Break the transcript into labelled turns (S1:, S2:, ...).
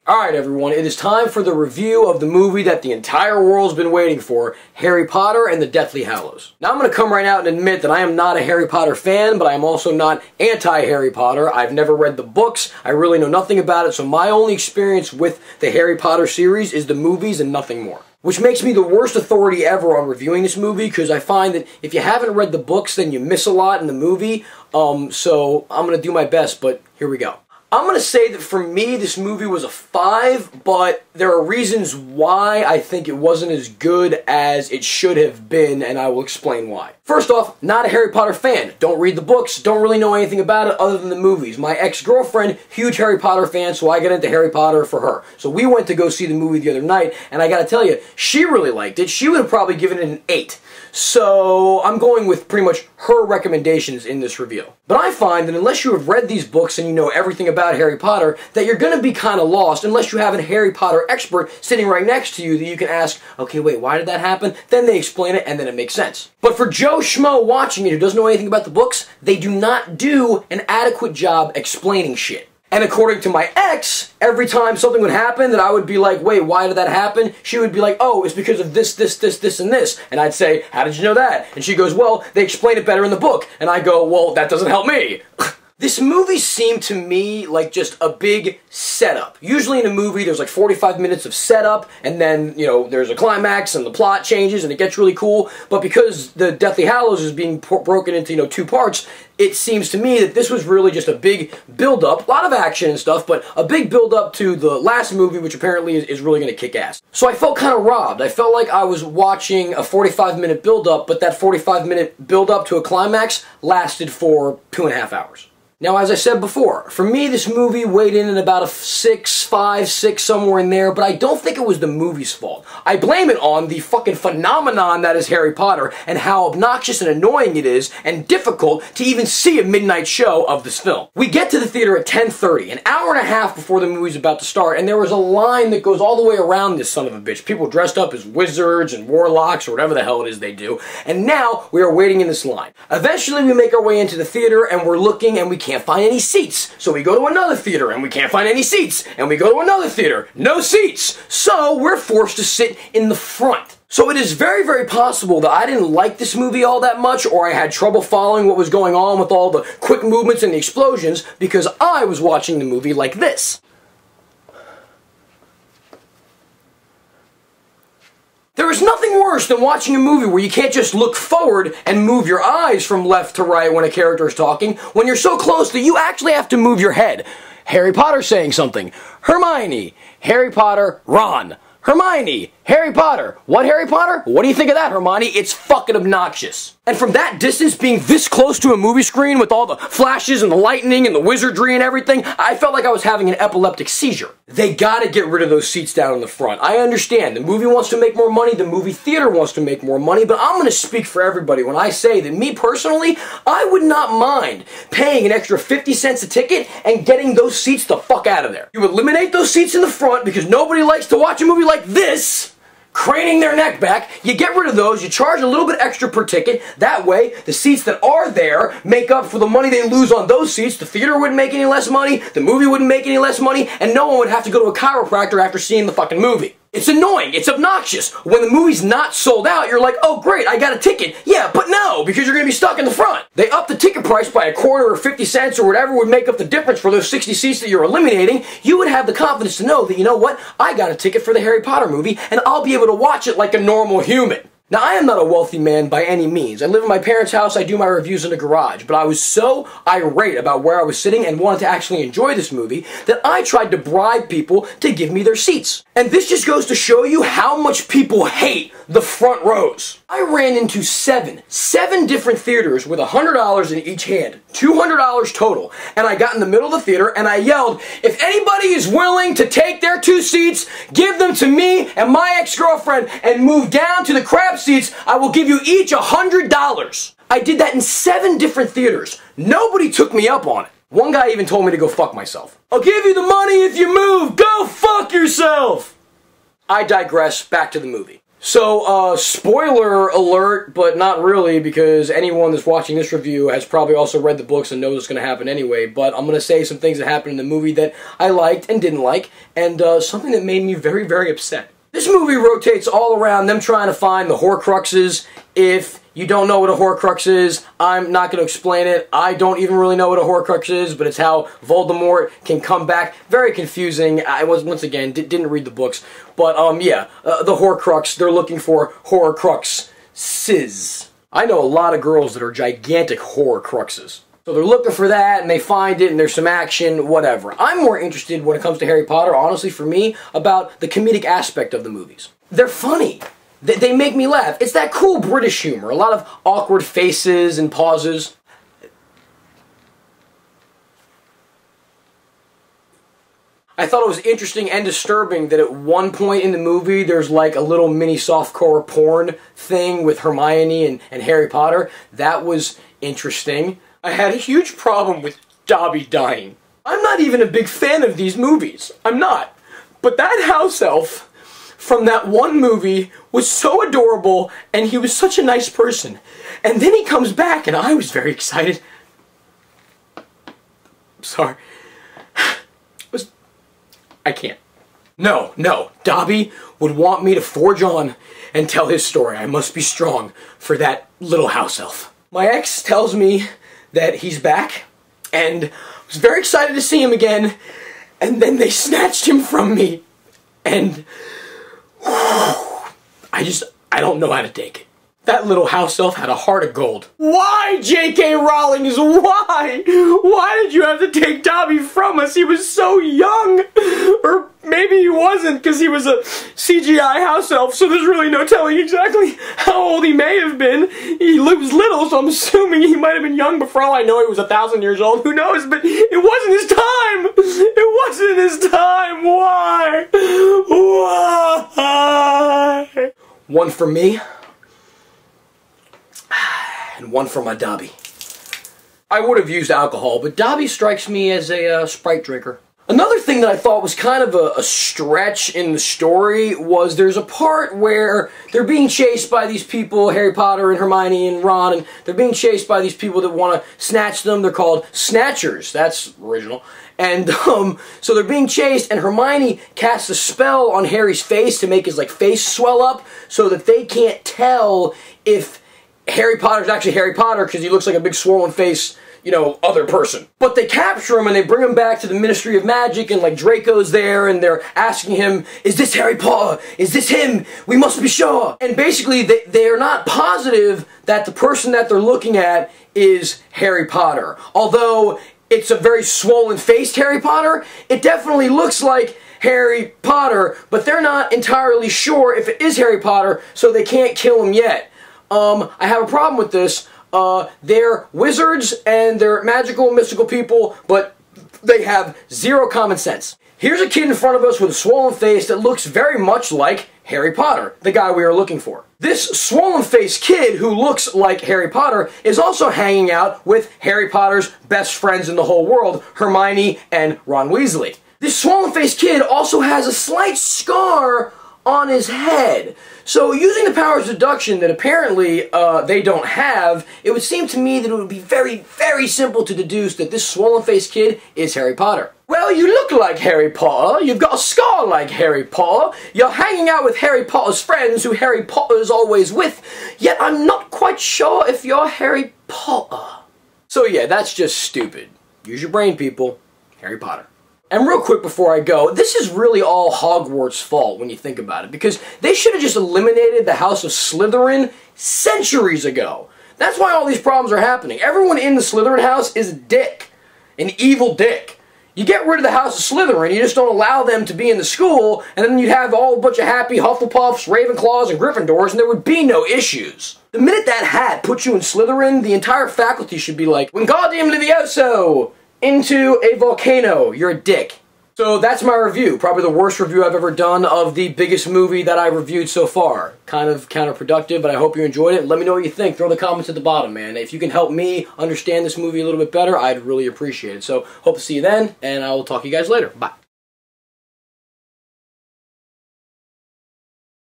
S1: Alright everyone, it is time for the review of the movie that the entire world's been waiting for, Harry Potter and the Deathly Hallows. Now I'm going to come right out and admit that I am not a Harry Potter fan, but I am also not anti-Harry Potter. I've never read the books, I really know nothing about it, so my only experience with the Harry Potter series is the movies and nothing more. Which makes me the worst authority ever on reviewing this movie, because I find that if you haven't read the books, then you miss a lot in the movie, so I'm going to do my best, but here we go. I'm going to say that for me, this movie was a 5, but there are reasons why I think it wasn't as good as it should have been, and I will explain why. First off, not a Harry Potter fan. Don't read the books, don't really know anything about it other than the movies. My ex-girlfriend, huge Harry Potter fan, so I got into Harry Potter for her. So we went to go see the movie the other night, and I gotta tell you, she really liked it. She would have probably given it an 8. So I'm going with pretty much her recommendations in this review. But I find that unless you have read these books and you know everything about Harry Potter, that you're going to be kind of lost unless you have a Harry Potter expert sitting right next to you that you can ask, okay, wait, why did that happen? Then they explain it and then it makes sense. But for Joe Schmo watching it who doesn't know anything about the books, they do not do an adequate job explaining shit. And according to my ex, every time something would happen that I would be like, wait, why did that happen? She would be like, oh, it's because of this, this, this, this, and this. And I'd say, how did you know that? And she goes, well, they explain it better in the book. And I go, well, that doesn't help me. This movie seemed to me like just a big setup. Usually in a movie there's like 45 minutes of setup and then, you know, there's a climax and the plot changes and it gets really cool. But because the Deathly Hallows is being broken into, 2 parts, it seems to me that this was really just a big build-up, a lot of action and stuff, but a big build-up to the last movie, which apparently is really going to kick ass. So I felt kind of robbed. I felt like I was watching a 45-minute build-up, but that 45-minute build-up to a climax lasted for 2.5 hours. Now, as I said before, for me, this movie weighed in at about a 6, 5, 6, somewhere in there, but I don't think it was the movie's fault. I blame it on the fucking phenomenon that is Harry Potter and how obnoxious and annoying it is and difficult to even see a midnight show of this film. We get to the theater at 10:30, an hour and a half before the movie's about to start, and there was a line that goes all the way around this son of a bitch. People dressed up as wizards and warlocks or whatever the hell it is they do, and now we are waiting in this line. Eventually, we make our way into the theater, and we're looking, and we can't find any seats. So we go to another theater and we can't find any seats. And we go to another theater, no seats. So we're forced to sit in the front. So it is very, very possible that I didn't like this movie all that much, or I had trouble following what was going on with all the quick movements and the explosions, because I was watching the movie like this. There is nothing worse than watching a movie where you can't just look forward and move your eyes from left to right when a character is talking, when you're so close that you actually have to move your head. Harry Potter saying something. Hermione. Harry Potter. Ron. Hermione. Harry Potter. What Harry Potter? What do you think of that, Hermione? It's fucking obnoxious. And from that distance, being this close to a movie screen with all the flashes and the lightning and the wizardry and everything, I felt like I was having an epileptic seizure. They gotta get rid of those seats down in the front. I understand. The movie wants to make more money, the movie theater wants to make more money, but I'm gonna speak for everybody when I say that me personally, I would not mind paying an extra 50 cents a ticket and getting those seats the fuck out of there. You eliminate those seats in the front because nobody likes to watch a movie like this, craning their neck back. You get rid of those, you charge a little bit extra per ticket. That way, the seats that are there make up for the money they lose on those seats. The theater wouldn't make any less money, the movie wouldn't make any less money, and no one would have to go to a chiropractor after seeing the fucking movie. It's annoying, it's obnoxious. When the movie's not sold out, you're like, oh great, I got a ticket. Yeah, but no, because you're gonna be stuck in the front. They upped the ticket price by a quarter or 50 cents or whatever would make up the difference for those 60 seats that you're eliminating. You would have the confidence to know that, you know what, I got a ticket for the Harry Potter movie and I'll be able to watch it like a normal human. Now, I am not a wealthy man by any means. I live in my parents' house, I do my reviews in the garage, but I was so irate about where I was sitting and wanted to actually enjoy this movie that I tried to bribe people to give me their seats. And this just goes to show you how much people hate the front rows. I ran into seven different theaters with $100 in each hand, $200 total, and I got in the middle of the theater and I yelled, if anybody is willing to take their 2 seats, give them to me and my ex-girlfriend and move down to the crap seats, I will give you each $100. I did that in 7 different theaters. Nobody took me up on it. One guy even told me to go fuck myself. I'll give you the money if you move, go fuck yourself! I digress, back to the movie. So, spoiler alert, but not really, because anyone that's watching this review has probably also read the books and knows what's going to happen anyway, but I'm going to say some things that happened in the movie that I liked and didn't like, and something that made me very, very upset. This movie rotates all around them trying to find the Horcruxes. If you don't know what a Horcrux is, I'm not going to explain it. I don't even really know what a Horcrux is, but it's how Voldemort can come back. Very confusing. I was, once again, didn't read the books. But, yeah, the Horcrux, they're looking for Horcruxes. I know a lot of girls that are gigantic Horcruxes. So they're looking for that, and they find it, and there's some action, whatever. I'm more interested, when it comes to Harry Potter, honestly, for me, about the comedic aspect of the movies. They're funny. They make me laugh. It's that cool British humor. A lot of awkward faces and pauses. I thought it was interesting and disturbing that at one point in the movie there's like a little mini softcore porn thing with Hermione and Harry Potter. That was interesting. I had a huge problem with Dobby dying. I'm not even a big fan of these movies. I'm not. But that house elf from that one movie was so adorable, and he was such a nice person. And then he comes back, and I was very excited. Sorry. I can't. No. Dobby would want me to forge on and tell his story. I must be strong for that little house elf. My ex tells me that he's back, and I was very excited to see him again, and then they snatched him from me, and I don't know how to take it. That little house elf had a heart of gold. Why, J.K. Rowlings, why? Why did you have to take Dobby from us? He was so young. Or maybe he wasn't, because he was a CGI house elf, so there's really no telling exactly how old he may have been. He was little, so I'm assuming he might have been young, but for all I know, he was 1,000 years old. Who knows? But it wasn't his time. It wasn't his time. Why? Why? One for me. And one for my Dobby. I would have used alcohol, but Dobby strikes me as a Sprite drinker. Another thing that I thought was kind of a stretch in the story was there's a part where they're being chased by these people, Harry Potter and Hermione and Ron, and they're being chased by these people that want to snatch them. They're called Snatchers. That's original. And so they're being chased, and Hermione casts a spell on Harry's face to make his face swell up so that they can't tell if Harry Potter's actually Harry Potter because he looks like a big swollen face, other person. But they capture him and they bring him back to the Ministry of Magic, and Draco's there, and they're asking him, is this Harry Potter? Is this him? We must be sure. And basically they're not positive that the person that they're looking at is Harry Potter. Although it's a very swollen-faced Harry Potter, it definitely looks like Harry Potter, but they're not entirely sure if it is Harry Potter, so they can't kill him yet. I have a problem with this. They're wizards and they're magical, mystical people, but they have zero common sense. Here's a kid in front of us with a swollen face that looks very much like Harry Potter, the guy we are looking for. This swollen-faced kid who looks like Harry Potter is also hanging out with Harry Potter's best friends in the whole world, Hermione and Ron Weasley. This swollen-faced kid also has a slight scar on his head. So using the powers of deduction that apparently they don't have, it would seem to me that it would be very, very simple to deduce that this swollen-faced kid is Harry Potter. Well, you look like Harry Potter, you've got a scar like Harry Potter, you're hanging out with Harry Potter's friends who Harry Potter's always with, yet I'm not quite sure if you're Harry Potter. So yeah, that's just stupid. Use your brain, people. Harry Potter. And real quick before I go, this is really all Hogwarts' fault when you think about it, because they should have just eliminated the House of Slytherin centuries ago. That's why all these problems are happening. Everyone in the Slytherin house is a dick. An evil dick. You get rid of the House of Slytherin, you just don't allow them to be in the school, and then you'd have all a bunch of happy Hufflepuffs, Ravenclaws, and Gryffindors, and there would be no issues. The minute that hat puts you in Slytherin, the entire faculty should be like, Wingardium Levioso! Into a volcano. You're a dick. So that's my review. Probably the worst review I've ever done of the biggest movie that I reviewed so far. Kind of counterproductive, but I hope you enjoyed it. Let me know what you think. Throw the comments at the bottom, man. If you can help me understand this movie a little bit better, I'd really appreciate it. So hope to see you then, and I will talk to you guys later. Bye.